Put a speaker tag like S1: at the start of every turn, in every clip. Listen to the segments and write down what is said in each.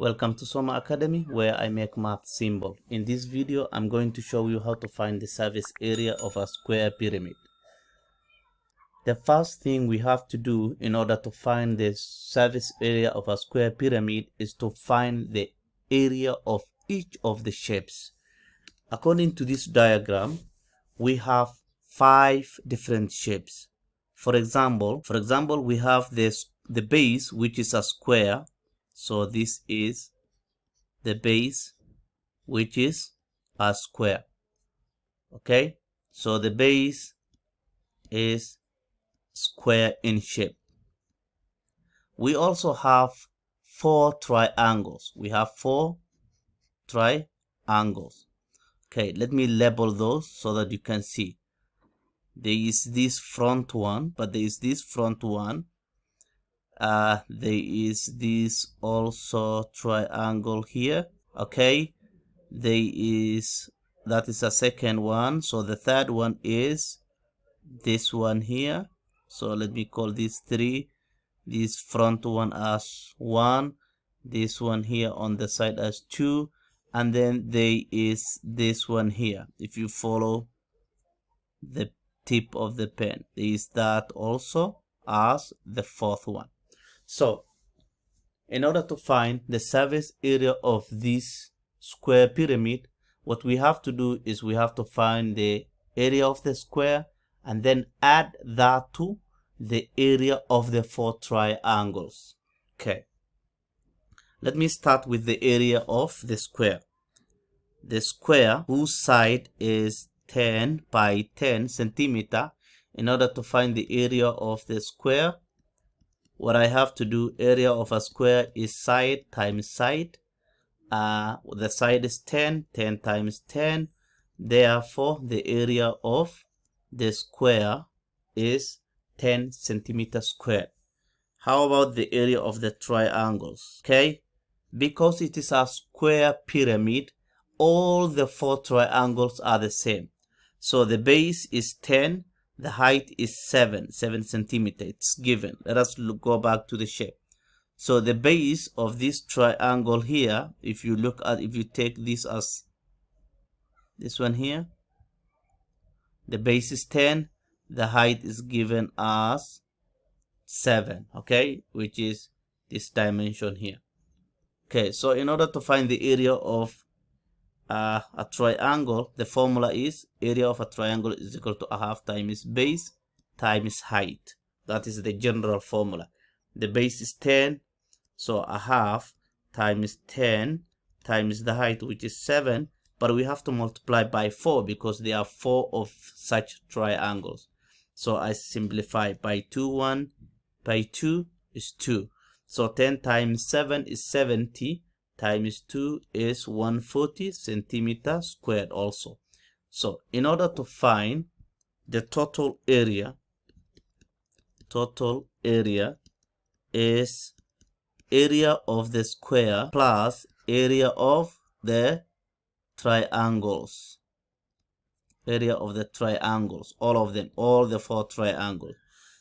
S1: Welcome to SOMA Academy, where I make math simple. In this video, I'm going to show you how to find the surface area of a square pyramid. The first thing we have to do in order to find the surface area of a square pyramid is to find the area of each of the shapes. According to this diagram, we have 5 different shapes. For example, we have the base, which is a square. So this is the base, which is a square. Okay, so the base is square in shape. We also have 4 triangles. We have 4 triangles. Okay, let me label those so that you can see. There is this front one, but there is this front one. There is this also triangle here. Okay, that is a second one. So the third one is this one here. So let me call this 3. This front one as 1. This one here on the side as 2. And then there is this one here. If you follow the tip of the pen, there is that also as the 4th one. So in order to find the surface area of this square pyramid, what we have to do is we have to find the area of the square and then add that to the area of the 4 triangles. Okay, let me start with the area of the square. The square whose side is 10 by 10 centimeter. In order to find the area of the square, what I have to do, area of a square is side times side. The side is 10 times 10. Therefore, the area of the square is 10 centimeters squared. How about the area of the triangles? Okay, because it is a square pyramid, all the 4 triangles are the same. So the base is 10. The height is 7 centimeters. It's given. Let us go back to the shape. So the base of this triangle here, if you take this as this one here, the base is 10. The height is given as 7, okay, which is this dimension here. Okay, so in order to find the area of a triangle, the formula is area of a triangle is equal to a half times base times height. That is the general formula. The base is 10, so a half times 10 times the height, which is 7, but we have to multiply by 4 because there are 4 of such triangles. So I simplify by 2, 1 by 2 is 2. So 10 times 7 is 70. Times 2 is 140 centimeters squared also. So in order to find the total area is area of the square plus area of the triangles. Area of the triangles, all of them, all the 4 triangles.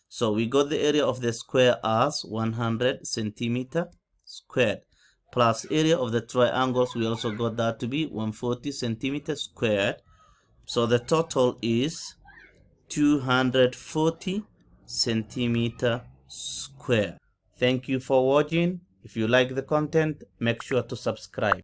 S1: So we got the area of the square as 100 centimeters squared. Plus area of the triangles, we also got that to be 140 centimeters squared. So the total is 240 centimeters squared. Thank you for watching. If you like the content, make sure to subscribe.